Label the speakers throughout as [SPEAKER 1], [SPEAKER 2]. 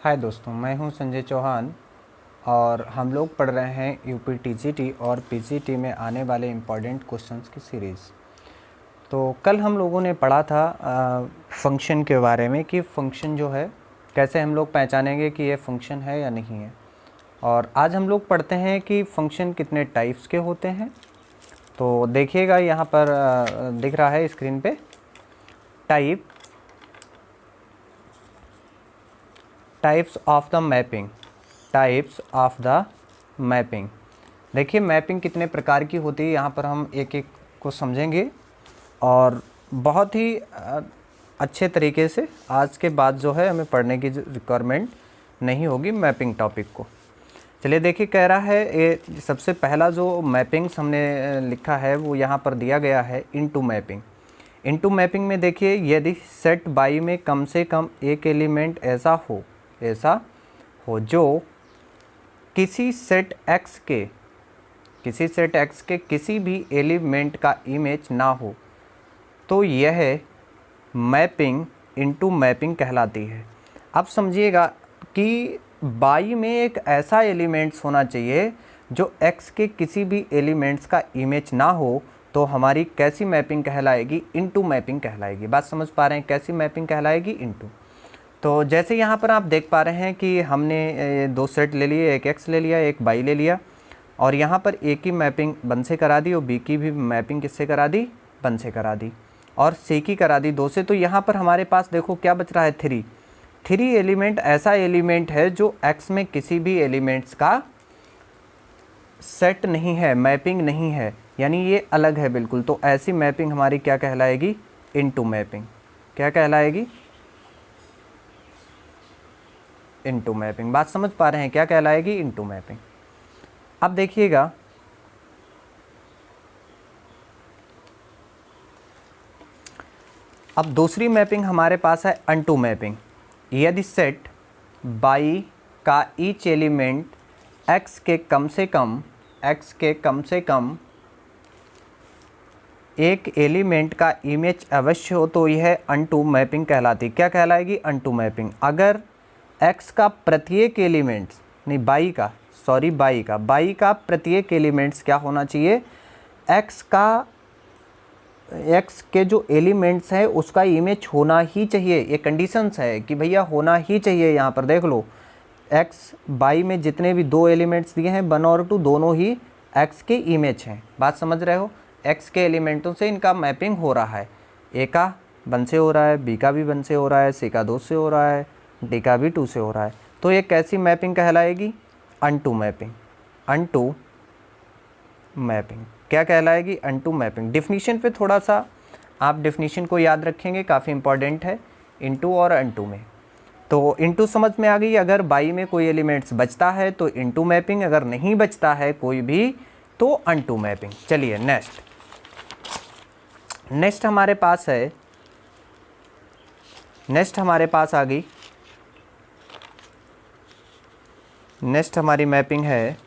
[SPEAKER 1] हाय दोस्तों, मैं हूं संजय चौहान और हम लोग पढ़ रहे हैं यूपी टीजीटी और पीजीटी में आने वाले इम्पॉर्टेंट क्वेश्चंस की सीरीज़। तो कल हम लोगों ने पढ़ा था फंक्शन के बारे में कि फ़ंक्शन जो है कैसे हम लोग पहचानेंगे कि ये फ़ंक्शन है या नहीं है। और आज हम लोग पढ़ते हैं कि फ़ंक्शन कितने टाइप्स के होते हैं। तो देखिएगा यहाँ पर दिख रहा है स्क्रीन पे टाइप्स ऑफ द मैपिंग। देखिए मैपिंग कितने प्रकार की होती है, यहाँ पर हम एक एक को समझेंगे और बहुत ही अच्छे तरीके से आज के बाद जो है हमें पढ़ने की रिक्वायरमेंट नहीं होगी मैपिंग टॉपिक को। चलिए देखिए, कह रहा है ये सबसे पहला जो मैपिंग्स हमने लिखा है वो यहाँ पर दिया गया है इनटू मैपिंग। इनटू मैपिंग में देखिए, यदि सेट बाई में कम से कम एक एलिमेंट ऐसा हो जो किसी सेट एक्स के किसी भी एलिमेंट का इमेज ना हो, तो यह मैपिंग इनटू मैपिंग कहलाती है। अब समझिएगा कि बाई में एक ऐसा एलिमेंट्स होना चाहिए जो एक्स के किसी भी एलिमेंट्स का इमेज ना हो, तो हमारी कैसी मैपिंग कहलाएगी? इनटू मैपिंग कहलाएगी। बात समझ पा रहे हैं? कैसी मैपिंग कहलाएगी? इनटू। तो जैसे यहाँ पर आप देख पा रहे हैं कि हमने दो सेट ले लिए, एक एक्स ले लिया, एक बाई ले लिया, और यहाँ पर ए की मैपिंग वन से करा दी और बी की भी मैपिंग किससे करा दी? वन से करा दी, और सी की करा दी दो से। तो यहाँ पर हमारे पास देखो क्या बच रहा है? थ्री एलिमेंट ऐसा एलिमेंट है जो एक्स में किसी भी एलिमेंट्स का सेट नहीं है, मैपिंग नहीं है, यानी ये अलग है बिल्कुल। तो ऐसी मैपिंग हमारी क्या कहलाएगी? Into mapping. क्या कहलाएगी? Into mapping. बात समझ पा रहे हैं? क्या कहलाएगी? Into mapping. अब देखिएगा, अब दूसरी मैपिंग हमारे पास है अनटू मैपिंग। यदि सेट बाई का ईच एलिमेंट एक्स के कम से कम एक एलिमेंट का इमेज अवश्य हो, तो यह अनटू मैपिंग कहलाती। क्या कहलाएगी? Unto mapping. अगर एक्स का प्रत्येक एलिमेंट्स नहीं, बाई का प्रत्येक एलिमेंट्स क्या होना चाहिए? एक्स के जो एलिमेंट्स है उसका इमेज होना ही चाहिए। ये कंडीशंस है कि भैया होना ही चाहिए। यहाँ पर देख लो, एक्स बाई में जितने भी दो एलिमेंट्स दिए हैं, 1 और 2, दोनों ही एक्स के इमेज हैं। बात समझ रहे हो? एक्स के एलिमेंटों से इनका मैपिंग हो रहा है। ए का 1 से हो रहा है, बी का भी 1 से हो रहा है, सी का 2 से हो रहा है, डी का भी 2 से हो रहा है। तो ये कैसी मैपिंग कहलाएगी? Unto mapping. अनटू मैपिंग क्या कहलाएगी? Unto mapping. डिफिनीशन पे थोड़ा सा आप डिफिनीशन को याद रखेंगे, काफ़ी इंपॉर्टेंट है इनटू और अनटू में। तो इनटू समझ में आ गई। अगर बाई में कोई एलिमेंट्स बचता है तो इनटू मैपिंग, अगर नहीं बचता है कोई भी तो अनटू मैपिंग। चलिए नेक्स्ट हमारे पास आ गई। नेक्स्ट हमारी मैपिंग है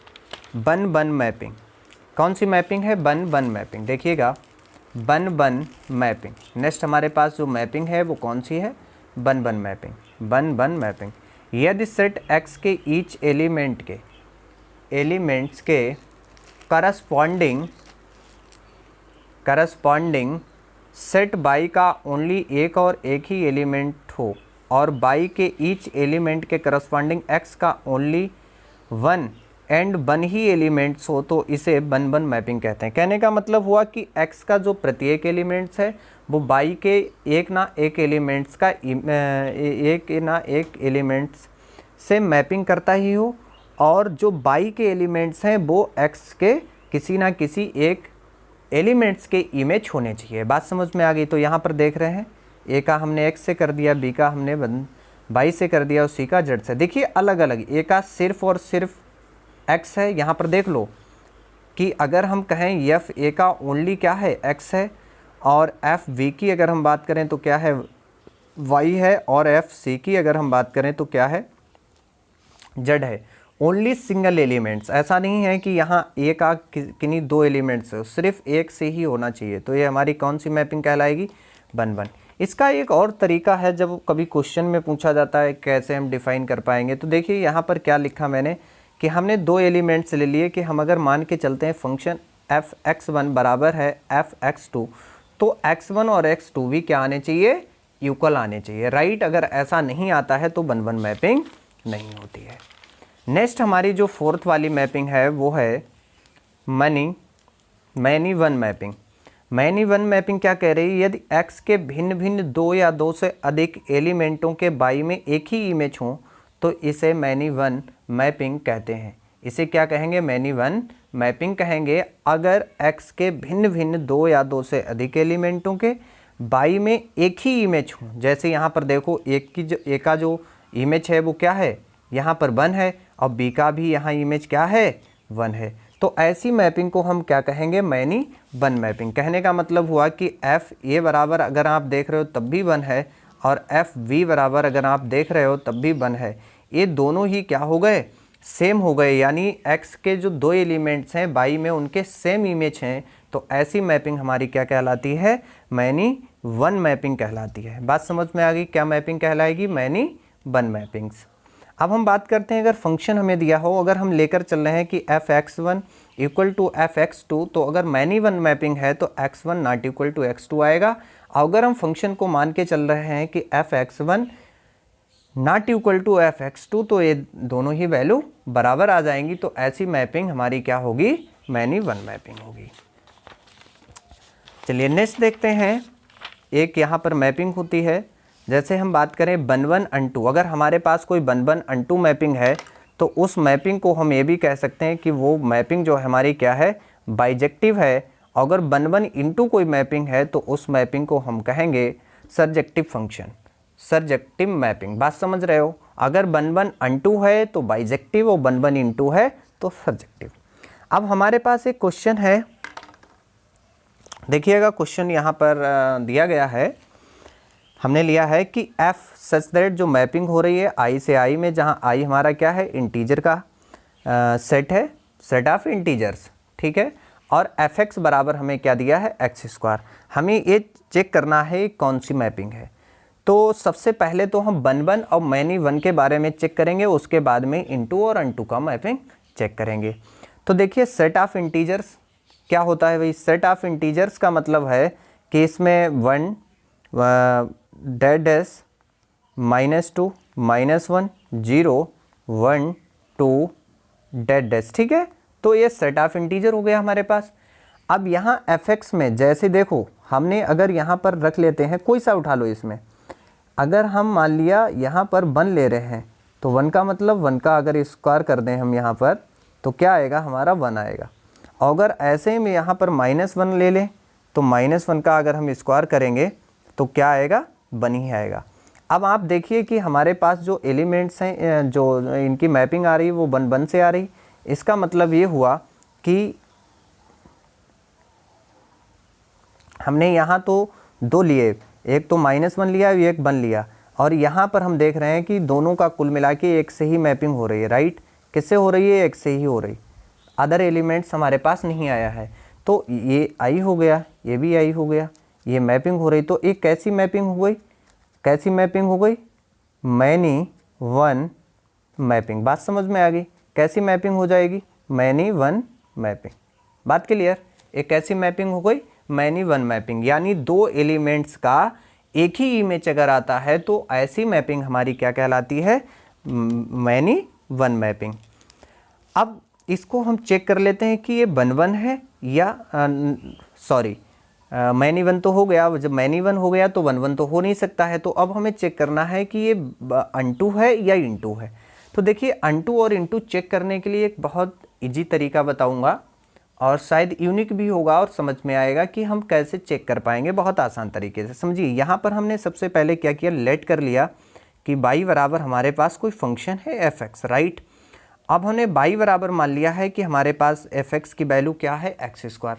[SPEAKER 1] वन मैपिंग। कौन सी मैपिंग है? One mapping. देखिएगा, वन मैपिंग। नेक्स्ट हमारे पास जो मैपिंग है वो कौन सी है? One mapping. यदि सेट एक्स के ईच एलिमेंट्स के करस्पॉन्डिंग सेट बाई का ओनली एक और एक ही एलिमेंट हो, और बाई के ईच एलिमेंट के करस्पॉन्डिंग एक्स का ओनली 1 एंड 1 ही एलिमेंट्स हो, तो इसे वन मैपिंग कहते हैं। कहने का मतलब हुआ कि एक्स का जो प्रत्येक एलिमेंट्स है वो बाई के एक ना एक एलिमेंट्स से मैपिंग करता ही हो, और जो बाई के एलिमेंट्स हैं वो एक्स के किसी ना किसी एक एलिमेंट्स के इमेज होने चाहिए। बात समझ में आ गई? तो यहाँ पर देख रहे हैं, ए का हमने एक्स से कर दिया, बी का हमने बाई से कर दिया और सी का जेड से। देखिए अलग अलग, ए का सिर्फ और सिर्फ एक्स है। यहाँ पर देख लो कि अगर हम कहें एफ ए का ओनली क्या है? एक्स है, और एफ वी की अगर हम बात करें तो क्या है? वाई है, और एफ सी की अगर हम बात करें तो क्या है? जेड है। ओनली सिंगल एलिमेंट्स, ऐसा नहीं है कि यहाँ ए का किन्हीं दो एलिमेंट्स है, सिर्फ एक से ही होना चाहिए। तो ये हमारी कौन सी मैपिंग कहलाएगी? वन। इसका एक और तरीका है, जब कभी क्वेश्चन में पूछा जाता है कैसे हम डिफ़ाइन कर पाएंगे, तो देखिए यहाँ पर क्या लिखा मैंने कि हमने दो एलिमेंट्स ले लिए कि हम अगर मान के चलते हैं फंक्शन f(x1) बराबर है f(x2), तो x1 और x2 भी क्या आने चाहिए, इक्वल आने चाहिए, राइट। अगर ऐसा नहीं आता है तो 1-1 मैपिंग नहीं होती है। नेक्स्ट हमारी जो फोर्थ वाली मैपिंग है वो है many one mapping. Many one mapping क्या कह रही है, यदि x के भिन्न भिन्न दो या दो से अधिक एलिमेंटों के बाई में एक ही इमेज हो तो इसे मैनी वन मैपिंग कहते हैं। इसे क्या कहेंगे, मैनी वन मैपिंग कहेंगे। अगर x के भिन्न भिन्न दो या दो से अधिक एलिमेंटों के बाई में एक ही इमेज हो, जैसे यहाँ पर देखो एक का जो इमेज है वो क्या है, यहाँ पर 1 है, और b का भी यहाँ इमेज क्या है, 1 है। तो ऐसी मैपिंग को हम क्या कहेंगे, मैनी वन मैपिंग। कहने का मतलब हुआ कि एफ ए बराबर अगर आप देख रहे हो तब भी 1 है, और एफ वी बराबर अगर आप देख रहे हो तब भी 1 है। ये दोनों ही क्या हो गए, सेम हो गए, यानी x के जो दो एलिमेंट्स हैं बाई में उनके सेम इमेज हैं। तो ऐसी मैपिंग हमारी क्या कहलाती है, मैनी वन मैपिंग कहलाती है। बात समझ में आ गई, क्या मैपिंग कहलाएगी, मैनी वन मैपिंग्स। अब हम बात करते हैं, अगर फंक्शन हमें दिया हो, अगर हम लेकर चल रहे हैं कि f(x1) इक्वल टू f(x2), तो अगर मैनी वन मैपिंग है तो x1 not equal to x2 आएगा। अगर हम फंक्शन को मान के चल रहे हैं कि f(x1) not equal to f(x2), तो ये दोनों ही वैल्यू बराबर आ जाएंगी। तो ऐसी मैपिंग हमारी क्या होगी, मैनी वन मैपिंग होगी। चलिए नेक्स्ट देखते हैं, एक यहाँ पर मैपिंग होती है, जैसे हम बात करें 1-1 अनटू। अगर हमारे पास कोई 1-1 अनटू मैपिंग है तो उस मैपिंग को हम ये भी कह सकते हैं कि वो मैपिंग जो हमारी क्या है, बाइजेक्टिव है। अगर 1-1 इंटू कोई मैपिंग है तो उस मैपिंग को हम कहेंगे सरजेक्टिव फंक्शन, सरजेक्टिव मैपिंग। बात समझ रहे हो, अगर 1-1 अनटू है तो बाइजेक्टिव, और 1-1 इंटू है तो सरजेक्टिव। अब हमारे पास एक क्वेश्चन है, देखिएगा क्वेश्चन यहाँ पर दिया गया है, हमने लिया है कि f सच दैट जो मैपिंग हो रही है i से i में, जहाँ i हमारा क्या है, इंटीजर का सेट है, सेट ऑफ इंटीजर्स, ठीक है। और fx बराबर हमें क्या दिया है, x²। हमें ये चेक करना है कौन सी मैपिंग है। तो सबसे पहले तो हम 1-1 और मैनी वन के बारे में चेक करेंगे, उसके बाद में इंटू और अनटू का मैपिंग चेक करेंगे। तो देखिए सेट ऑफ इंटीजर्स क्या होता है भाई, सेट ऑफ इंटीजर्स का मतलब है कि इसमें 1 -(-2), -1, 0, 1, 2, (-), ठीक है। तो ये सेट ऑफ इंटीजर हो गया हमारे पास। अब यहाँ fx में जैसे देखो, हमने अगर यहाँ पर रख लेते हैं, कोई सा उठा लो इसमें, अगर हम मान लिया यहाँ पर 1 ले रहे हैं तो 1 का मतलब 1 का अगर स्क्वायर कर दें हम यहाँ पर तो क्या आएगा, हमारा 1 आएगा। अगर ऐसे में यहाँ पर -1 ले लें तो -1 का अगर हम स्क्वायर करेंगे तो क्या आएगा, 1 ही आएगा। अब आप देखिए कि हमारे पास जो एलिमेंट्स हैं, जो इनकी मैपिंग आ रही है वो 1-1 से आ रही। इसका मतलब ये हुआ कि हमने यहाँ तो 2 लिए, एक तो -1 लिया, एक 1 लिया, और यहाँ पर हम देख रहे हैं कि दोनों का कुल मिला के एक से ही मैपिंग हो रही है, राइट। किससे हो रही है, एक से ही हो रही, अदर एलिमेंट्स हमारे पास नहीं आया है। तो ये i हो गया, ये भी i हो गया, ये मैपिंग हो रही। तो एक कैसी मैपिंग हो गई, कैसी मैपिंग हो गई, मैनी वन मैपिंग। बात समझ में आ गई, कैसी मैपिंग हो जाएगी, मैनी वन मैपिंग। बात क्लियर, एक कैसी मैपिंग हो गई, मैनी वन मैपिंग, यानी दो एलिमेंट्स का एक ही इमेज अगर आता है तो ऐसी मैपिंग हमारी क्या कहलाती है, मैनी वन मैपिंग। अब इसको हम चेक कर लेते हैं कि ये 1-1 है या सॉरी मैनी वन तो हो गया, जब मैनी वन हो गया तो 1-1 तो हो नहीं सकता है। तो अब हमें चेक करना है कि ये अनटू है या इंटू है। तो देखिए अनटू और इंटू चेक करने के लिए एक बहुत इजी तरीका बताऊंगा, और शायद यूनिक भी होगा और समझ में आएगा कि हम कैसे चेक कर पाएंगे, बहुत आसान तरीके से। समझिए यहाँ पर हमने सबसे पहले क्या किया, लेट कर लिया कि बाई बराबर हमारे पास कोई फंक्शन है fx, राइट। अब हमने बाई बराबर मान लिया है कि हमारे पास fx की वैल्यू क्या है, x²।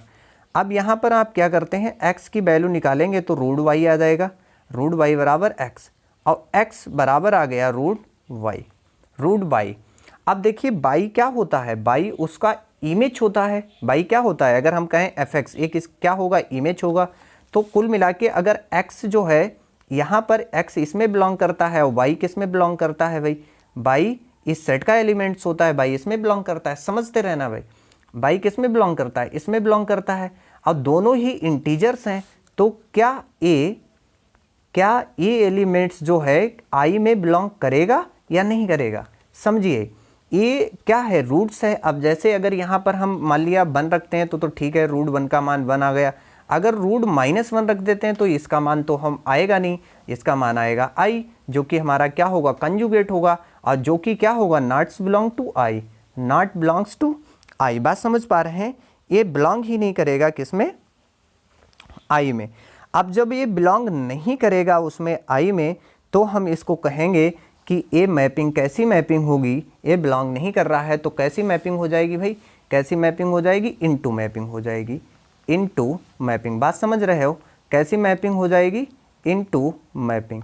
[SPEAKER 1] अब यहाँ पर आप क्या करते हैं, x की वैल्यू निकालेंगे तो √y आ जाएगा, √y बराबर x, और x बराबर आ गया √y। अब देखिए बाई क्या होता है, बाई उसका इमेज होता है। बाई क्या होता है, अगर हम कहें fx एक क्या होगा, इमेज होगा। तो कुल मिला के अगर x जो है यहाँ पर x इसमें बिलोंग करता है और y किस में बिलोंग करता है भाई, y इस सेट का एलिमेंट्स होता है, y इसमें बिलोंग करता है, समझते रहना भाई, y किस में बिलोंग करता है, इसमें बिलोंग करता है। अब दोनों ही इंटीजर्स हैं, तो क्या ए एलिमेंट्स जो है i में बिलोंग करेगा या नहीं करेगा, समझिए। ये क्या है, रूट्स है। अब जैसे अगर यहाँ पर हम मान लिया 1 रखते हैं तो ठीक है, रूट 1 का मान 1 आ गया। अगर रूट -1 रख देते हैं तो इसका मान तो हम आएगा नहीं, इसका मान आएगा i, जो कि हमारा क्या होगा, कंजुगेट होगा, और जो कि क्या होगा, nots belong to i, not belongs to i। बात समझ पा रहे हैं, ये बिलोंग ही नहीं करेगा किसमें, i में। अब जब ये बिलोंग नहीं करेगा उसमें i में, तो हम इसको कहेंगे कि ये मैपिंग कैसी मैपिंग होगी, ये बिलोंग नहीं कर रहा है तो कैसी मैपिंग हो जाएगी भाई, कैसी मैपिंग हो जाएगी, इनटू मैपिंग हो जाएगी, इनटू मैपिंग। बात समझ रहे हो, कैसी मैपिंग हो जाएगी, इनटू मैपिंग।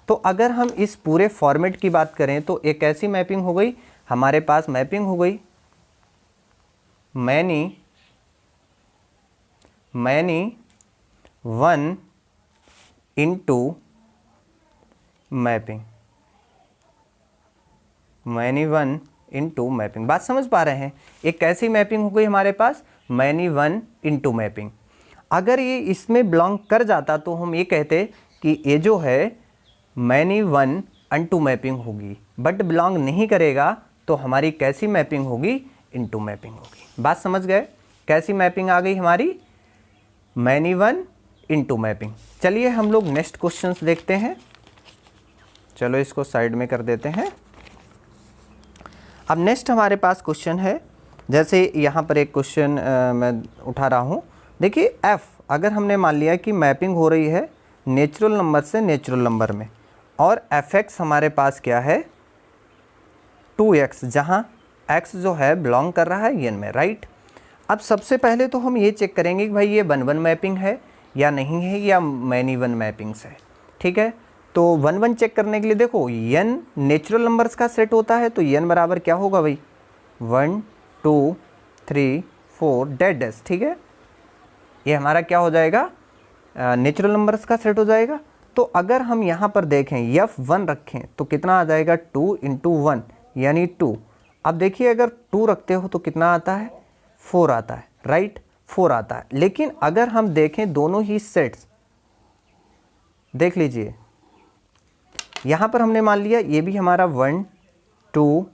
[SPEAKER 1] तो अगर हम इस पूरे फॉर्मेट की बात करें तो एक कैसी मैपिंग हो गई, हमारे पास मैपिंग हो गई many 1 into mapping, many 1 into mapping. बात समझ पा रहे हैं, एक कैसी मैपिंग हो गई हमारे पास, मैनी 1 इनटू मैपिंग। अगर ये इसमें बिलोंग कर जाता तो हम ये कहते कि ये जो है मैनी 1 इनटू मैपिंग होगी, बट बिलोंग नहीं करेगा तो हमारी कैसी मैपिंग होगी, इनटू मैपिंग होगी। बात समझ गए, कैसी मैपिंग आ गई हमारी, मैनी 1 इनटू मैपिंग। चलिए हम लोग नेक्स्ट क्वेश्चंस देखते हैं। चलो इसको साइड में कर देते हैं। अब नेक्स्ट हमारे पास क्वेश्चन है, जैसे यहाँ पर एक क्वेश्चन मैं उठा रहा हूँ। देखिए f, अगर हमने मान लिया कि मैपिंग हो रही है नेचुरल नंबर से नेचुरल नंबर में, और fx हमारे पास क्या है 2x, जहाँ x जो है बिलोंग कर रहा है n में, राइट। अब सबसे पहले तो हम ये चेक करेंगे कि भाई ये 1-1 मैपिंग है या नहीं है, या मैनी 1 मैपिंग्स है, ठीक है। तो 1-1 चेक करने के लिए देखो n नेचुरल नंबर्स का सेट होता है, तो n बराबर क्या होगा भाई, 1 2 3 4 डैश, ठीक है। ये हमारा क्या हो जाएगा, नेचुरल नंबर्स का सेट हो जाएगा। तो अगर हम यहाँ पर देखें f1 रखें तो कितना आ जाएगा, 2 × 1 यानी 2। अब देखिए अगर 2 रखते हो तो कितना आता है, 4 आता है, राइट, 4 आता है। लेकिन अगर हम देखें दोनों ही सेट्स, देख लीजिए यहाँ पर हमने मान लिया ये भी हमारा 1 2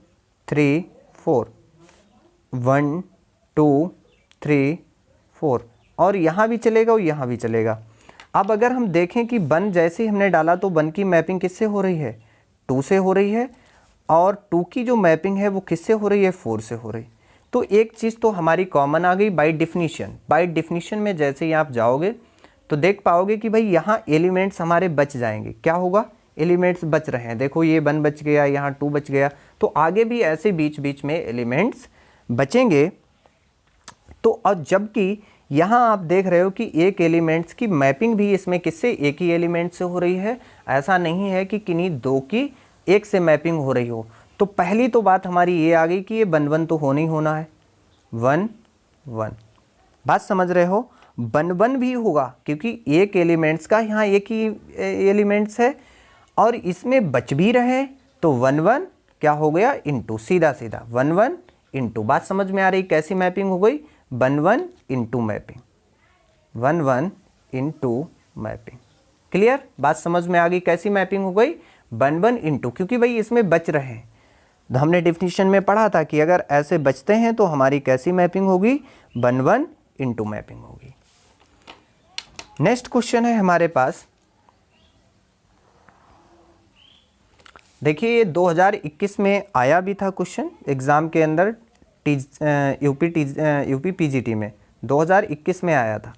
[SPEAKER 1] 3 4, 1 2 3 4, और यहाँ भी चलेगा और यहाँ भी चलेगा। अब अगर हम देखें कि 1 जैसे ही हमने डाला तो 1 की मैपिंग किससे हो रही है, 2 से हो रही है, और 2 की जो मैपिंग है वो किससे हो रही है, 4 से हो रही। तो एक चीज़ तो हमारी कॉमन आ गई बाय डेफिनीशन। बाय डेफिनीशन में जैसे ही आप जाओगे तो देख पाओगे कि भाई यहाँ एलिमेंट्स हमारे बच जाएंगे। क्या होगा, एलिमेंट्स बच रहे हैं, देखो ये 1 बच गया, यहाँ 2 बच गया, तो आगे भी ऐसे बीच बीच में एलिमेंट्स बचेंगे। तो और जबकि यहाँ आप देख रहे हो कि एक एलिमेंट्स की मैपिंग भी इसमें किससे, एक ही एलिमेंट से हो रही है। ऐसा नहीं है कि किन्हीं 2 की एक से मैपिंग हो रही हो। तो पहली तो बात हमारी ये आ गई कि ये 1-1 तो होना ही होना है, 1-1। बात समझ रहे हो, 1-1 भी होगा क्योंकि एक एलिमेंट्स का यहाँ एक ही एलिमेंट्स है और इसमें बच भी रहे, तो 1-1 क्या हो गया, इनटू, सीधा सीधा 1-1 इनटू। बात समझ में आ रही, कैसी मैपिंग हो गई, 1-1 into mapping, 1-1 into mapping. Clear, बात समझ में आ गई, कैसी मैपिंग हो गई, 1-1 इनटू, क्योंकि भाई इसमें बच रहे हैं। तो हमने डेफिनेशन में पढ़ा था कि अगर ऐसे बचते हैं तो हमारी कैसी मैपिंग होगी, 1-1 इनटू मैपिंग होगी। नेक्स्ट क्वेश्चन है हमारे पास, देखिए ये 2021 में आया भी था क्वेश्चन एग्ज़ाम के अंदर, यूपी पीजीटी में 2021 में आया था।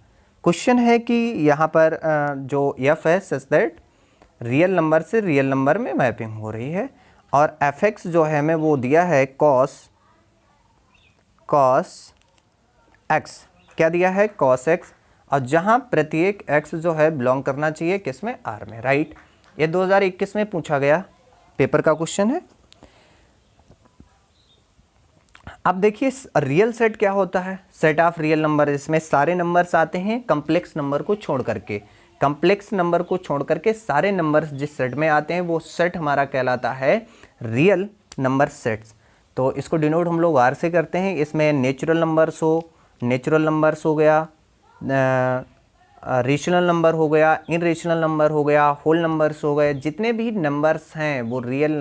[SPEAKER 1] क्वेश्चन है कि यहाँ पर जो f है सच दैट रियल नंबर से रियल नंबर में मैपिंग हो रही है, और fx जो है हमें वो दिया है cos x, क्या दिया है, cos x, और जहाँ प्रत्येक x जो है बिलोंग करना चाहिए किसमें, R में, राइट। ये 2021 में पूछा गया पेपर का क्वेश्चन है। अब देखिए रियल सेट क्या होता है, सेट ऑफ रियल नंबर, इसमें सारे नंबर्स आते हैं कम्प्लेक्स नंबर को छोड़ करके। कम्प्लेक्स नंबर को छोड़ करके सारे नंबर्स जिस सेट में आते हैं वो सेट हमारा कहलाता है रियल नंबर सेट्स। तो इसको डिनोट हम लोग आर से करते हैं। इसमें नेचुरल नंबर्स हो गया, रेशनल नंबर हो गया, इनरेशनल नंबर हो गया, होल नंबर्स हो गए, जितने भी नंबर्स हैं वो रियल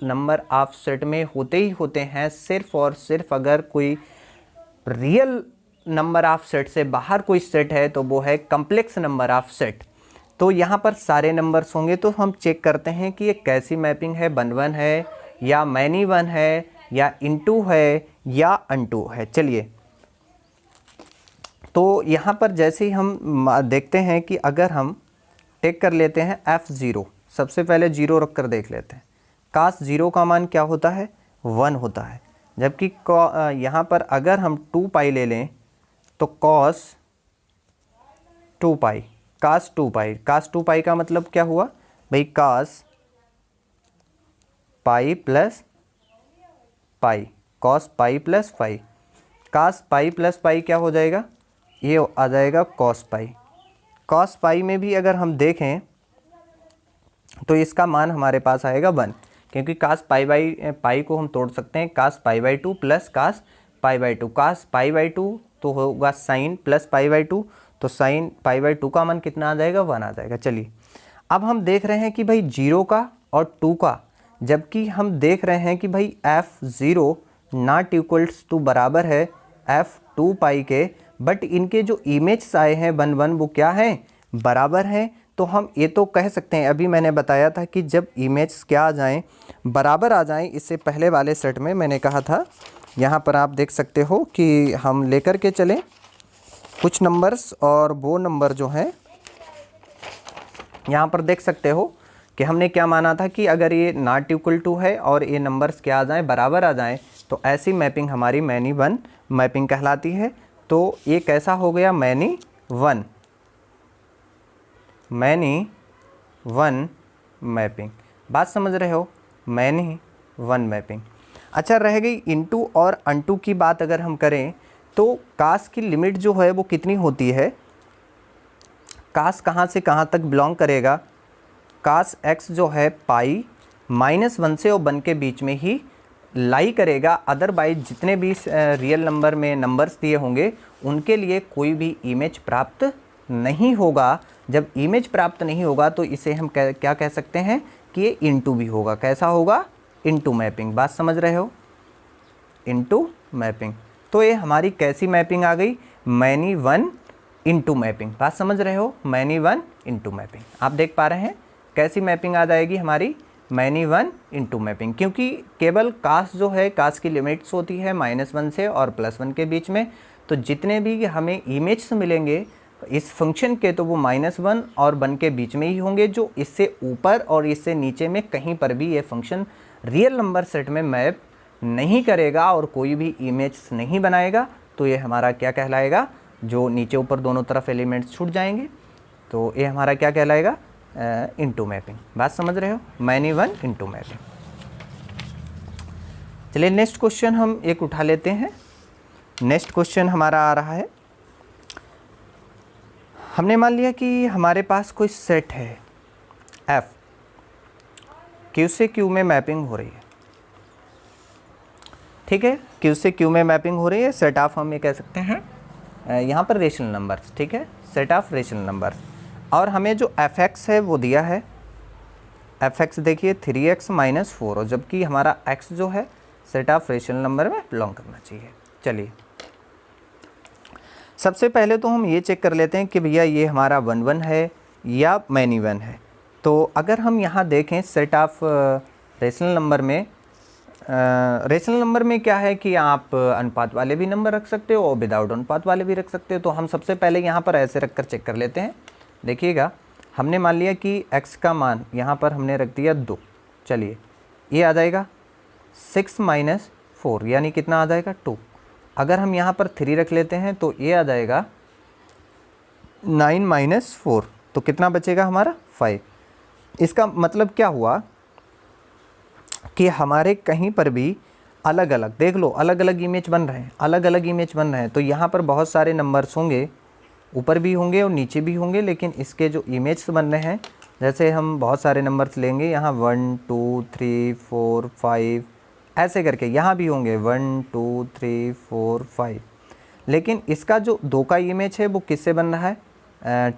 [SPEAKER 1] नंबर ऑफ सेट में होते ही होते हैं। सिर्फ और सिर्फ अगर कोई रियल नंबर ऑफ सेट से बाहर कोई सेट है तो वो है कम्प्लेक्स नंबर ऑफ सेट। तो यहाँ पर सारे नंबर्स होंगे। तो हम चेक करते हैं कि ये कैसी मैपिंग है, 1-1 है या मैनी 1 है या इनटू है या अनटू है। चलिए, तो यहाँ पर जैसे ही हम देखते हैं कि अगर हम टेक कर लेते हैं F0, सबसे पहले 0 रख कर देख लेते हैं। काश 0 का मान क्या होता है, 1 होता है। जबकि यहाँ पर अगर हम 2 पाई ले लें तो cos 2 पाई, cos 2 पाई का मतलब क्या हुआ भाई, cos pi plus pi, cos pi plus pi, cos pi plus pi क्या हो जाएगा, ये आ जाएगा cos पाई। cos पाई में भी अगर हम देखें तो इसका मान हमारे पास आएगा 1, क्योंकि cos पाई को हम तोड़ सकते हैं, cos pi by 2 plus cos pi by 2। cos pi by 2 तो होगा sin प्लस पाई बाई 2, तो sin पाई बाई 2 का मान कितना आ जाएगा, 1 आ जाएगा। चलिए, अब हम देख रहे हैं कि भाई 0 का और 2 का, जबकि हम देख रहे हैं कि भाई F0 नॉट इक्वल्स टू बराबर है F2 पाई के, बट इनके जो इमेज आए हैं 1-1 वो क्या हैं, बराबर हैं। तो हम ये तो कह सकते हैं, अभी मैंने बताया था कि जब इमेज क्या आ जाएं, बराबर आ जाएं, इससे पहले वाले सेट में मैंने कहा था, यहाँ पर आप देख सकते हो कि हम लेकर के चलें कुछ नंबर्स, और वो नंबर जो हैं यहाँ पर देख सकते हो कि हमने क्या माना था कि अगर ये नॉट इक्वल टू है और ये नंबर्स क्या आ जाएं, बराबर आ जाएं, तो ऐसी मैपिंग हमारी मैनी 1 मैपिंग कहलाती है। तो ये कैसा हो गया, मैनी 1 मैपिंग। बात समझ रहे हो, मैनी 1 मैपिंग। अच्छा, रह गई इनटू और अनटू की बात अगर हम करें तो कास की लिमिट जो है वो कितनी होती है, कास कहाँ से कहाँ तक बिलोंग करेगा, कास x जो है पाई -1 से और 1 के बीच में ही लाई करेगा। अदरवाइज जितने भी रियल नंबर में नंबर्स दिए होंगे उनके लिए कोई भी इमेज प्राप्त नहीं होगा। जब इमेज प्राप्त नहीं होगा तो इसे हम क्या कह सकते हैं कि ये इनटू भी होगा। कैसा होगा, इनटू मैपिंग। बात समझ रहे हो, इनटू मैपिंग। तो ये हमारी कैसी मैपिंग आ गई, मैनी 1 इनटू मैपिंग। बात समझ रहे हो, मैनी 1 इनटू मैपिंग। आप देख पा रहे हैं कैसी मैपिंग आ जाएगी हमारी, मैनी 1 इनटू मैपिंग। क्योंकि केवल कास जो है, कास की लिमिट्स होती है -1 से और +1 के बीच में। तो जितने भी हमें इमेज मिलेंगे इस फंक्शन के, तो वो -1 और 1 के बीच में ही होंगे। जो इससे ऊपर और इससे नीचे में कहीं पर भी ये फंक्शन रियल नंबर सेट में मैप नहीं करेगा और कोई भी इमेज नहीं बनाएगा। तो ये हमारा क्या कहलाएगा, जो नीचे ऊपर दोनों तरफ एलिमेंट्स छूट जाएंगे, तो ये हमारा क्या कहलाएगा, इनटू मैपिंग। बात समझ रहे हो, मैनी 1 इनटू मैपिंग। चलिए नेक्स्ट क्वेश्चन हम एक उठा लेते हैं। नेक्स्ट क्वेश्चन हमारा आ रहा है, हमने मान लिया कि हमारे पास कोई सेट है F, Q से Q में मैपिंग हो रही है। ठीक है, Q से Q में मैपिंग हो रही है। सेट ऑफ हम ये कह सकते हैं यहाँ पर रेशनल नंबर्स। ठीक है, सेट ऑफ रेशनल नंबर्स। और हमें जो Fx है वो दिया है, Fx देखिए 3x - 4, और जबकि हमारा x जो है सेट ऑफ रेशनल नंबर में बिलोंग करना चाहिए। चलिए, सबसे पहले तो हम ये चेक कर लेते हैं कि भैया ये हमारा 1-1 है या मैनी 1 है। तो अगर हम यहाँ देखें सेट ऑफ रेशनल नंबर में, रेशनल नंबर में क्या है कि आप अनुपात वाले भी नंबर रख सकते हो और विदाउट अनुपात वाले भी रख सकते हो। तो हम सबसे पहले यहाँ पर ऐसे रख कर चेक कर लेते हैं। देखिएगा, हमने मान लिया कि x का मान यहाँ पर हमने रख दिया 2। चलिए, ये आ जाएगा 6 - 4, यानी कितना आ जाएगा 2। अगर हम यहाँ पर 3 रख लेते हैं तो ये आ जाएगा 9 - 4, तो कितना बचेगा हमारा 5। इसका मतलब क्या हुआ कि हमारे कहीं पर भी अलग अलग, देख लो, अलग अलग इमेज बन रहे हैं, अलग अलग इमेज बन रहे हैं। तो यहाँ पर बहुत सारे नंबर्स होंगे, ऊपर भी होंगे और नीचे भी होंगे, लेकिन इसके जो इमेज बन रहे हैं, जैसे हम बहुत सारे नंबर्स लेंगे यहाँ 1 2 3 4 5 ऐसे करके, यहाँ भी होंगे 1 2 3 4 5, लेकिन इसका जो 2 का इमेज है वो किससे बन रहा है,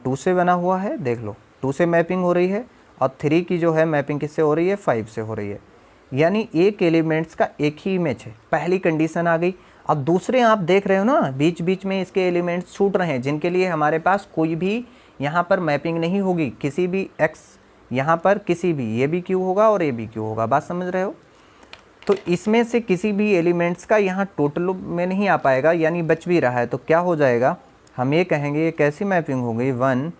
[SPEAKER 1] 2 से बना हुआ है। देख लो 2 से मैपिंग हो रही है, और 3 की जो है मैपिंग किससे हो रही है, 5 से हो रही है। यानी एक एलिमेंट्स का एक ही इमेज है, पहली कंडीशन आ गई। अब दूसरे आप देख रहे हो ना, बीच बीच में इसके एलिमेंट्स छूट रहे हैं, जिनके लिए हमारे पास कोई भी यहाँ पर मैपिंग नहीं होगी, किसी भी x यहाँ पर किसी भी, ये भी क्यू होगा और ये भी क्यू होगा। बात समझ रहे हो? तो इसमें से किसी भी एलिमेंट्स का यहाँ टोटल में नहीं आ पाएगा, यानी बच भी रहा है, तो क्या हो जाएगा, हम ये कहेंगे ये कैसी मैपिंग हो गई, 1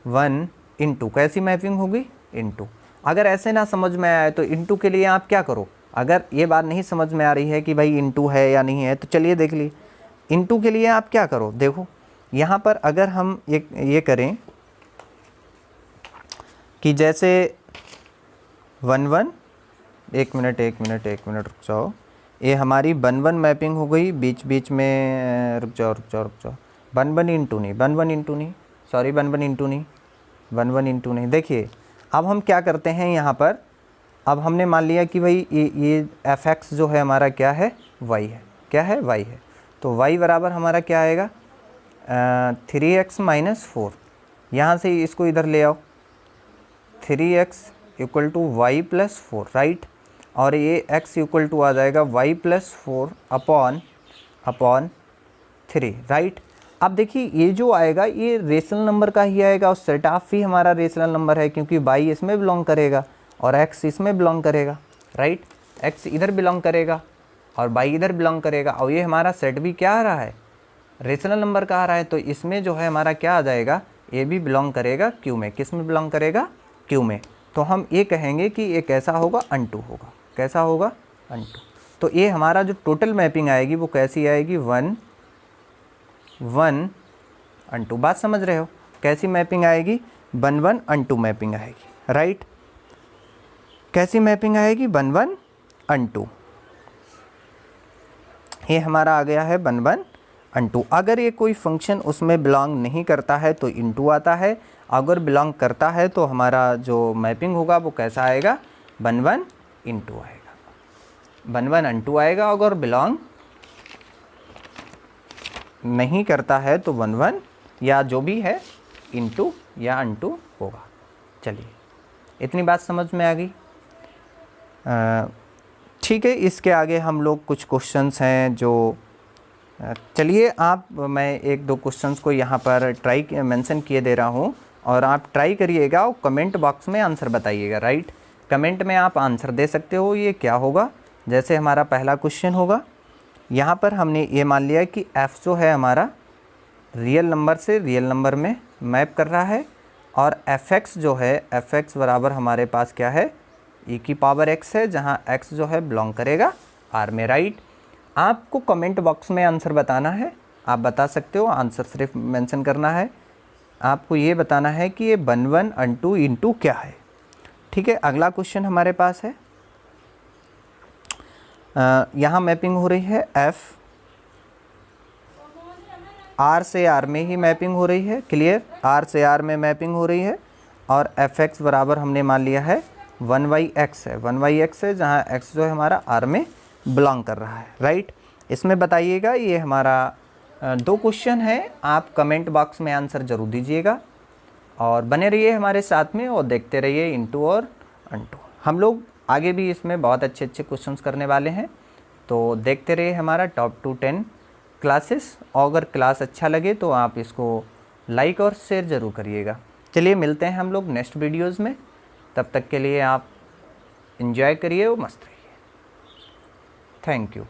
[SPEAKER 1] 1 इंटू, कैसी मैपिंग होगी, इंटू। अगर ऐसे ना समझ में आए तो इंटू के लिए आप क्या करो, अगर ये बात नहीं समझ में आ रही है कि भाई इंटू है या नहीं है, तो चलिए देख लीजिए इंटू के लिए आप क्या करो। देखो यहाँ पर अगर हम ये करें कि जैसे 1 1, एक मिनट रुक जाओ, ये हमारी 1 1 मैपिंग हो गई, बीच बीच में रुक जाओ 1 1 इंटू नहीं, 1 1 इंटू नहीं, सॉरी 1 1 इंटू नहीं, 1 1 इंटू नहीं। देखिए अब हम क्या करते हैं यहाँ पर, अब हमने मान लिया कि भाई ये fx जो है हमारा क्या है, y है, क्या है, y है। तो y बराबर हमारा क्या आएगा, 3x माइनस 4, यहाँ से इसको इधर ले आओ, 3x equal to Y plus 4, right, और ये x इक्वल टू आ जाएगा y प्लस 4 अपॉन 3, राइट। अब देखिए ये जो आएगा ये रेशनल नंबर का ही आएगा, और सेट ऑफ भी हमारा रेशनल नंबर है, क्योंकि y इसमें बिलोंग करेगा और x इसमें बिलोंग करेगा, राइट। x इधर बिलोंग करेगा और y इधर बिलोंग करेगा, और ये हमारा सेट भी क्या आ रहा है, रेशनल नंबर का आ रहा है। तो इसमें जो है हमारा क्या आ जाएगा, ये भी बिलोंग करेगा q में, किस में बिलोंग करेगा, q में। तो हम ये कहेंगे कि ये कैसा होगा, अनटू होगा, कैसा होगा, अनटू। तो ये हमारा जो टोटल मैपिंग आएगी वो कैसी आएगी, 1 1 अनटू। बात समझ रहे हो, कैसी मैपिंग आएगी, 1 1 अनटू मैपिंग आएगी, राइट। कैसी मैपिंग आएगी, 1 1 अनटू। ये हमारा आ गया है 1 1 अनटू। अगर ये कोई फंक्शन उसमें बिलोंग नहीं करता है तो इनटू आता है, अगर बिलोंग करता है तो हमारा जो मैपिंग होगा वो कैसा आएगा, 1 1 इंटू आएगा, 1 1 अनटू आएगा। अगर बिलोंग नहीं करता है तो 1 1 या जो भी है इंटू या अनटू होगा। चलिए इतनी बात समझ में आ गई, ठीक है। इसके आगे हम लोग कुछ क्वेश्चंस हैं जो, चलिए आप, मैं एक दो क्वेश्चंस को यहाँ पर मेंशन किए दे रहा हूँ, और आप ट्राई करिएगा और कमेंट बॉक्स में आंसर बताइएगा, राइट। कमेंट में आप आंसर दे सकते हो। ये क्या होगा, जैसे हमारा पहला क्वेश्चन होगा, यहाँ पर हमने ये मान लिया कि f जो है हमारा रियल नंबर से रियल नंबर में मैप कर रहा है, और fx जो है, fx बराबर हमारे पास क्या है, e की पावर x है, जहाँ x जो है बिलोंग करेगा r में, राइट। आपको कमेंट बॉक्स में आंसर बताना है, आप बता सकते हो, आंसर सिर्फ मेंशन करना है। आपको ये बताना है कि ये 1 1 अनटू इंटू क्या है, ठीक है। अगला क्वेश्चन हमारे पास है, यहाँ मैपिंग हो रही है f, r से r में ही मैपिंग हो रही है, क्लियर, r से r में मैपिंग हो रही है, और fx बराबर हमने मान लिया है 1/x है, 1/x है, जहाँ x जो है हमारा r में बिलोंग कर रहा है, राइट। इसमें बताइएगा, ये हमारा 2 क्वेश्चन है, आप कमेंट बॉक्स में आंसर ज़रूर दीजिएगा, और बने रहिए हमारे साथ में और देखते रहिए इंटू और अनटू। हम लोग आगे भी इसमें बहुत अच्छे अच्छे क्वेश्चंस करने वाले हैं, तो देखते रहिए हमारा टॉप टू 10 क्लासेस। और अगर क्लास अच्छा लगे तो आप इसको लाइक और शेयर ज़रूर करिएगा। चलिए मिलते हैं हम लोग नेक्स्ट वीडियोज़ में, तब तक के लिए आप एंजॉय करिए और मस्त रहिए। Thank you.